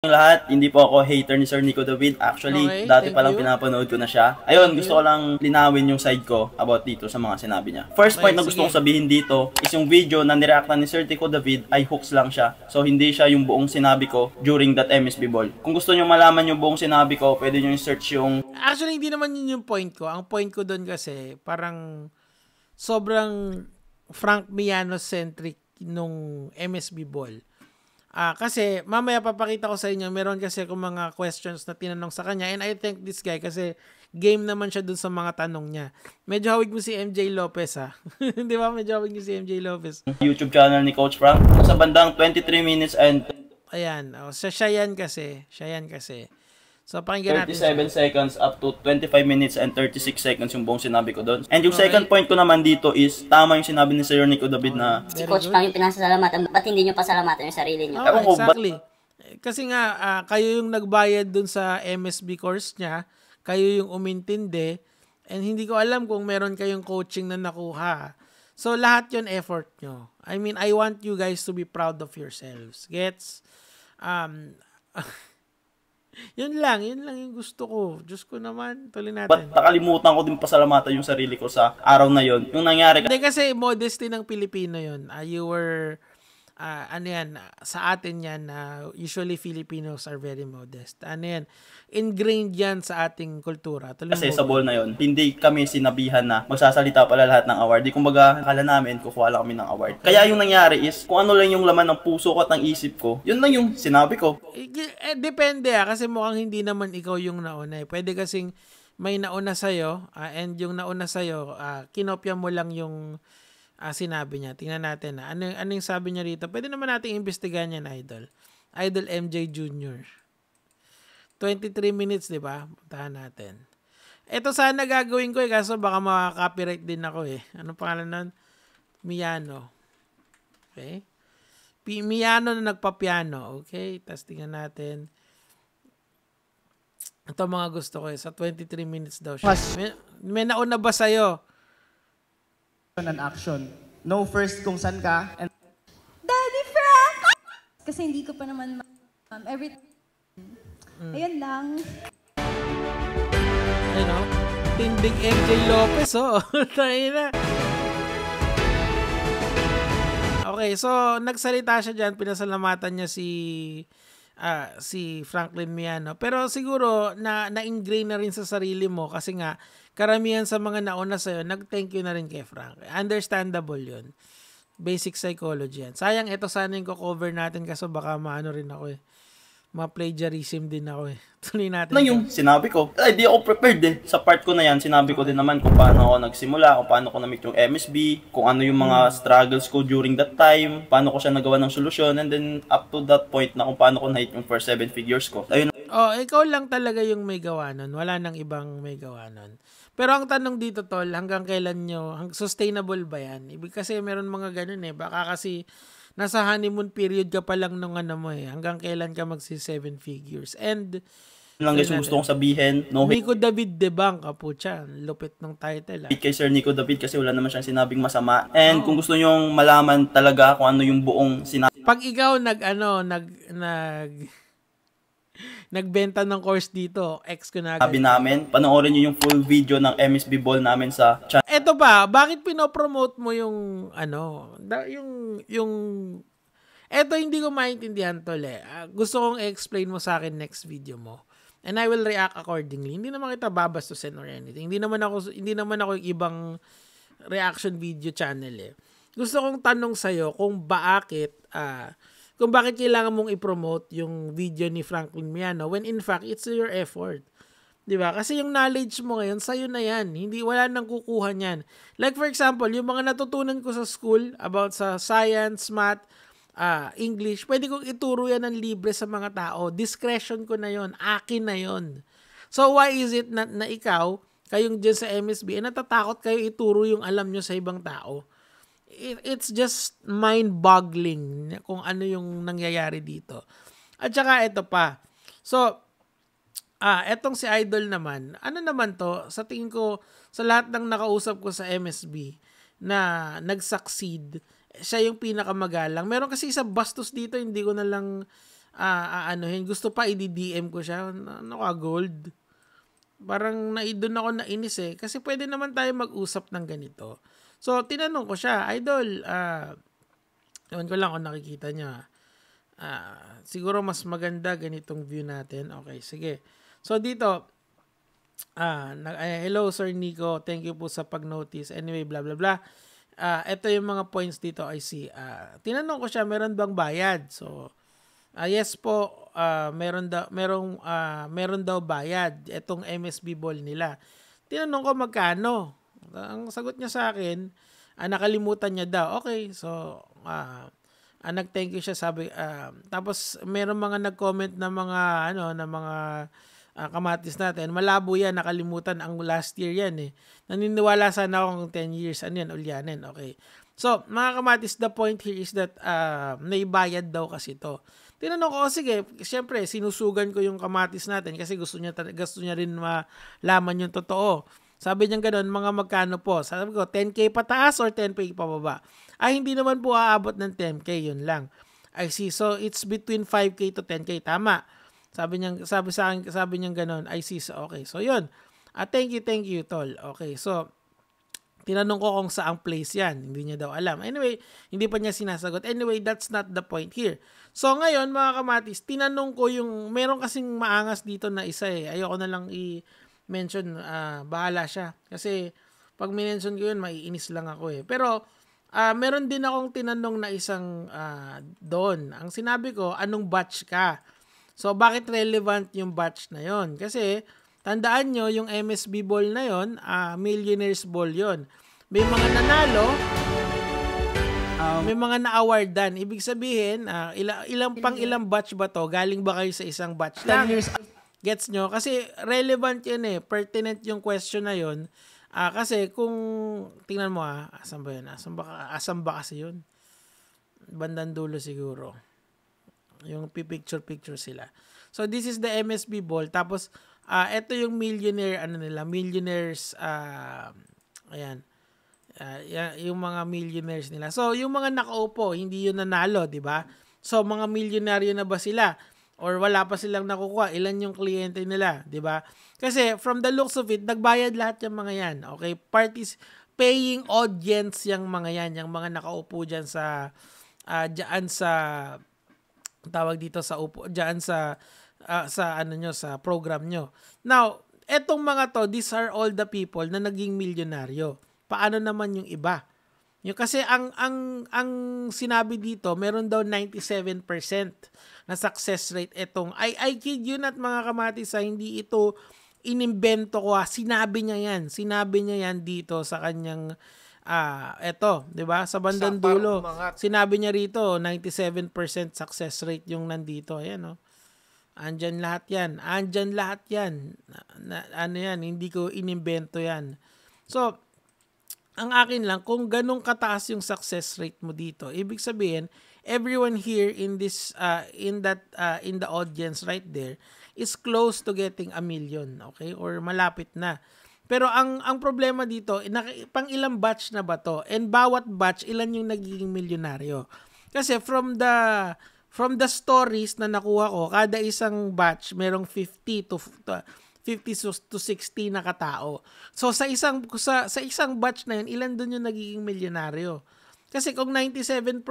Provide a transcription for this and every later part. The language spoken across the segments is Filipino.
Lahat, hindi po ako hater ni Sir Nico David. Actually, Okay, dati thank pa lang you. pinapanood ko na siya. Ayun, gusto ko lang linawin yung side ko about dito sa mga sinabi niya. First Okay, point na gusto sige. kong sabihin dito is yung video na nireactan ni Sir Nico David ay hooks lang siya. So, hindi siya yung buong sinabi ko during that MSB ball. Kung gusto nyo malaman yung buong sinabi ko, pwede nyo search yung... Actually, hindi naman yun yung point ko. Ang point ko doon kasi, parang sobrang Frank Miano-centric nung MSB ball. Kasi mamaya papakita ko sa inyo, meron kasi akong mga questions na tinanong sa kanya and I thank this guy kasi game naman siya dun sa mga tanong niya. Medyo hawig mo si MJ Lopez Di ba? Medyo hawig niyo si MJ Lopez. YouTube channel ni Coach Frank. Sa bandang 23 minutes and Ayan. Siya yan kasi. So, pakinggan natin 37 seconds up to 25 minutes and 36 seconds yung buong sinabi ko doon. And yung Okay. second point ko naman dito is, tama yung sinabi ni Sir Nico David na Si Coach Frank yung pinasasalamatan, ba't hindi nyo pasalamatan yung sarili nyo? Ewan ko, Exactly. Kasi nga, kayo yung nagbayad dun sa MSB course niya, kayo yung umintindi, and hindi ko alam kung meron kayong coaching na nakuha. So, lahat yun effort nyo. I mean, I want you guys to be proud of yourselves. Gets? Yun lang yung gusto ko. Diyos ko naman, tuloy ba't natin. nakalimutan ko din pasalamatan yung sarili ko sa araw na yon. Yung nangyari Hindi kasi modesty ng Pilipino yun. You were, sa atin yan, usually Filipinos are very modest. Ingrained yan sa ating kultura. Tuloy kasi mo sa ba? ball na yon, hindi kami sinabihan na magsasalita pala lahat ng award. Di kumbaga, akala namin, kukuha lang kami ng award. Kaya yung nangyari is, kung ano lang yung laman ng puso ko at ng isip ko, yun lang yung sinabi ko. Depende kasi mukhang hindi naman ikaw yung nauna. Pwede kasing may nauna sa'yo, and yung nauna sa'yo, kinopya mo lang yung sinabi niya. Tingnan natin ano yung sabi niya rito. Pwede naman nating imbestigahan yan, Idol. Idol MJ Jr. 23 minutes, di ba? Puntahan natin. Ito sana gagawin ko kaso baka makaka-copyright din ako Anong pangalan nun? Miano. Okay? Miano na nagpa-piano. Okay? Tapos tingnan natin. Ito mga gusto ko sa 23 minutes daw siya. May nauna ba sa'yo? And action. No first kung saan ka. And Daddy Frank! Kasi hindi ko pa naman everything. Ayun lang. Ayun Tindig MJ Lopez Tayo na. Okay, so nagsalita siya dyan. Pinasalamatan niya si Franklin Miano. Pero siguro na-ingrain na rin sa sarili mo kasi nga karamihan sa mga nauna sa'yo, nag-thank you na rin kay Frank. Understandable yun. Basic psychology yan. Sayang, ito sana yung cover natin kasi baka maano rin ako ma-plagiarism din ako Tuloy natin. Ano yung sinabi ko? Ay, di ako prepared Sa part ko na yan, sinabi ko din naman kung paano ako nagsimula, kung paano ko na-meet yung MSB, kung ano yung mga struggles ko during that time, paano ko siya nagawa ng solusyon, and then up to that point na kung paano ko na-hit yung first 7 figures ko. Ayun. Ikaw lang talaga yung may gawa nun. Wala nang ibang may gawa nun. Pero ang tanong dito, Tol, hanggang kailan sustainable ba yan? Kasi meron mga ganun Baka kasi nasa honeymoon period ka pa lang nung hanggang kailan ka magsi 7 figures. And lang guys yung gusto kong sabihin. No hate Nico David Debang, pucha, lupit ng title kay Sir Nico David kasi wala naman siyang sinabing masama. And kung gusto nyong malaman talaga kung ano yung buong sinabi pag ikaw nagbenta ng course dito, ko na agad. namin, panoorin nyo yung full video ng MSB Ball namin sa channel. Eto ba, bakit pinopromote mo yung eto hindi ko maintindihan, Tol gusto kong i-explain mo sa akin next video mo. And I will react accordingly. Hindi naman kita babastusin or anything. Hindi naman ako yung ibang reaction video channel Gusto kong tanong sa'yo kung bakit kailangan mong i-promote yung video ni Franklin Miano when in fact, it's your effort. Diba? Kasi yung knowledge mo ngayon, sa'yo na yan. Wala nang kukuha niyan. Like for example, yung mga natutunan ko sa school about sa science, math, English, pwede kong ituro yan ng libre sa mga tao. Discretion ko na yon, akin na yon. So why is it na ikaw, kayong dyan sa MSB, natatakot kayo ituro yung alam nyo sa ibang tao? It's just mind-boggling kung ano yung nangyayari dito. At saka ito pa. So, etong si Idol naman, ano naman to, sa tingin ko, sa lahat ng nakausap ko sa MSB na nag-succeed, siya yung pinakamagalang. Meron kasi isa bastos dito, hindi ko na lang aanuhin. Gusto pa i-DM ko siya. Ano ka, gold? Parang doon ako nainis eh. Kasi pwede naman tayo mag-usap ng ganito. So, tinanong ko siya, Idol, ewan ko lang kung nakikita niya. Siguro mas maganda ganitong view natin. Okay, sige. So, dito, hello Sir Nico, thank you po sa pag-notice. Anyway, blah blah blah. Ito yung mga points dito I see. Tinanong ko siya, meron bang bayad? So, yes po, meron daw bayad itong MSB Ball nila. Tinanong ko magkano. Ang sagot niya sa akin, nakalimutan niya daw. Okay, so nag-thank you siya, sabi tapos meron mga nag-comment na mga kamatis natin. Malabo yan, nakalimutan ang last year yan eh. Naniniwala sana akong 10 years. Ano yan, ulyanin. Okay. So, mga kamatis, the point here is that naibayad daw kasi to. Tinanong ko, sige, siyempre, sinusugan ko yung kamatis natin kasi gusto niya rin malaman yung totoo. Sabi niya gano'n, mga magkano po? Sabi ko, 10K pataas or 10K pababa? Hindi naman po aabot ng 10K, yun lang. I see. So, it's between 5K to 10K. Tama. Sabi niya gano'n, I see. So, okay. So, yun. Thank you, tol. Okay. So, tinanong ko kung saang place yan. Hindi niya daw alam. Anyway, hindi pa niya sinasagot. Anyway, that's not the point here. So, ngayon, mga kamatis, tinanong ko yung, meron kasing maangas dito na isa eh. Ayoko na lang i-mention, bahala siya. Kasi, pag minention ko yun, maiinis lang ako eh. Pero, meron din akong tinanong na isang doon. Ang sinabi ko, anong batch ka? So, bakit relevant yung batch na yon? Kasi, tandaan nyo, yung MSB Ball na yon, Millionaires Ball yon. May mga nanalo, may mga na-awardan. Ibig sabihin, ilang batch ba to? Galing ba kayo sa isang batch lang? 10 years. Gets nyo? Kasi relevant yun eh. Pertinent yung question na yun. Kasi kung, tingnan mo asan ba yun? Asan ba kasi yun? Bandang dulo siguro. Yung picture sila. So, this is the MSB Ball. Tapos, ito yung millionaires, ayan. Yung mga millionaires nila. So, yung mga nakaupo, hindi yun nanalo, di ba? So, mga milyonaryo na ba sila? Or wala pa silang nakukuha? Ilan yung kliyente nila, di ba? Kasi, from the looks of it, nagbayad lahat yung mga yan. Okay? Parties, paying audience yung mga yan. Yung mga nakaupo dyan sa, tawag dito sa diyan sa sa program nyo. Now, etong mga to, these are all the people na naging milyonaryo. Paano naman yung iba? Yung kasi ang sinabi dito, meron daw 97% na success rate etong I kid you not mga kamatis, hindi ito inimbento ko. Sinabi niya yan dito sa kanyang eto, 'di ba? Sa bandang dulo. Sinabi niya rito, 97% success rate yung nandito. Ayan, Andyan lahat 'yan. Ano 'yan, hindi ko inimbento 'yan. So, ang akin lang, kung ganun kataas yung success rate mo dito, ibig sabihin, everyone here in this in the audience right there is close to getting 1 million, okay? Or malapit na. Pero ang problema dito, pang ilang batch na ba to? And bawat batch, ilan yung nagiging milyonaryo? Kasi from the stories na nakuha ko, kada isang batch, merong 50 to 60 na katao. So sa isang batch na yun, ilan doon yung nagiging milyonaryo? Kasi kung 97%,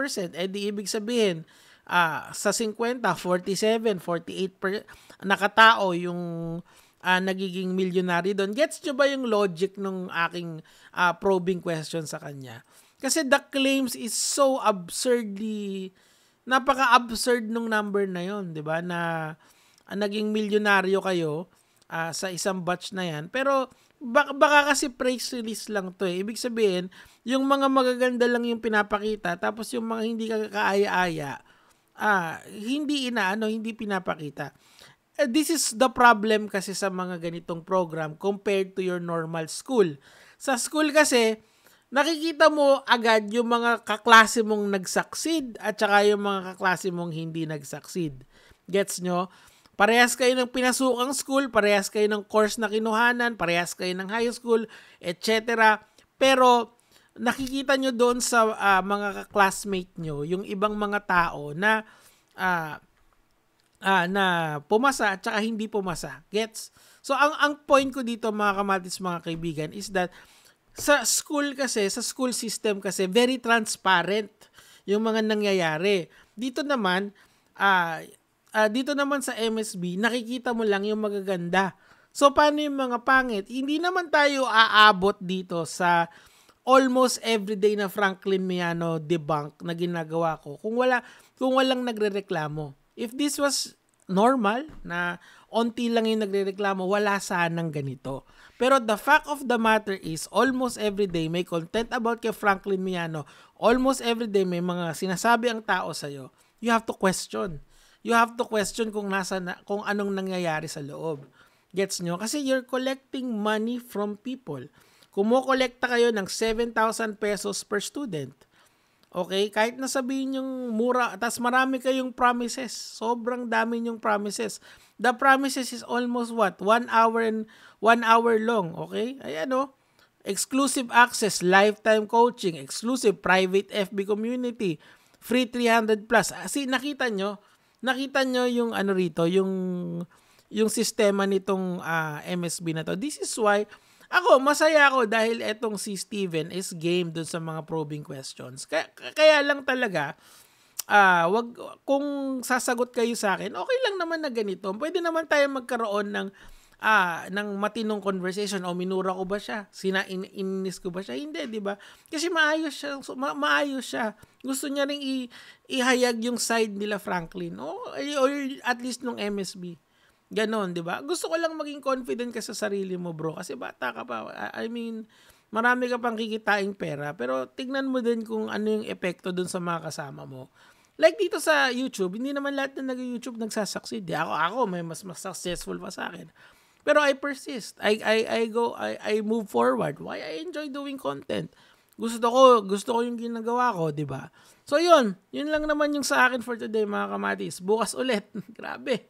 di ibig sabihin, sa 50, 47, 48 na katao yung nagiging milyonary doon. Gets nyo ba yung logic ng aking probing question sa kanya? Kasi the claims is so absurdly, napaka-absurd nung number na yon, di ba? Na naging milyonaryo kayo sa isang batch na yan. Pero baka kasi press release lang to eh. Ibig sabihin, yung mga magaganda lang yung pinapakita, tapos yung mga hindi kaaya-aya, hindi pinapakita. This is the problem kasi sa mga ganitong program compared to your normal school. Sa school kasi, nakikita mo agad yung mga kaklase mong nag-succeed at saka yung mga kaklase mong hindi nag-succeed. Gets nyo? Parehas kayo ng pinasukang school, parehas kayo ng course na kinuhanan, parehas kayo ng high school, etc. Pero nakikita nyo doon sa mga classmate nyo, yung ibang mga tao na na pumasa at saka hindi pumasa. Gets? So, ang point ko dito, mga kamatis, mga kaibigan, is that sa school system kasi, very transparent yung mga nangyayari. Dito naman sa MSB, nakikita mo lang yung magaganda. So, paano yung mga pangit? Hindi naman tayo aabot dito sa almost everyday na Franklin Miano debunk na ginagawa ko kung walang nagrereklamo. If this was normal, na onti lang yung nagrereklamo, wala sanang ganito. Pero the fact of the matter is, almost everyday may content about kay Franklin Miano. Almost everyday may mga sinasabi ang tao sa'yo. You have to question. You have to question kung anong nangyayari sa loob. Gets nyo? Kasi you're collecting money from people. Kumukolekta kayo ng 7,000 pesos per student. Okay? Kahit na sabihin yung mura, tas marami kayong promises. Sobrang dami yung promises. The promises is almost what? 1 hour long. Okay? Ayan o. Exclusive access, lifetime coaching, exclusive private FB community, free 300 plus. Nakita nyo yung ano rito, yung sistema nitong MSB na to. This is why masaya ako dahil etong si Steven is game dun sa mga probing questions. Kaya lang talaga, kung sasagot kayo sa akin, okay lang naman na ganito. Pwede naman tayo magkaroon ng matinong conversation. O minura ko ba siya? Ininis ko ba siya? Hindi, di ba? Kasi maayos siya. Gusto niya ring ihayag yung side nila Franklin. Or at least nung MSB. Ganon, di ba? Gusto ko lang maging confident ka sa sarili mo, bro. Kasi bata ka pa. I mean, marami ka pang kikitaing pera. Pero tignan mo din kung ano yung epekto dun sa mga kasama mo. Like dito sa YouTube, hindi naman lahat na nag-YouTube nagsasucceed. Ako may mas successful pa sa akin. Pero I persist. I move forward. Why? I enjoy doing content. Gusto ko yung ginagawa ko, di ba? So yun lang naman yung sa akin for today, mga kamatis. Bukas ulit. Grabe.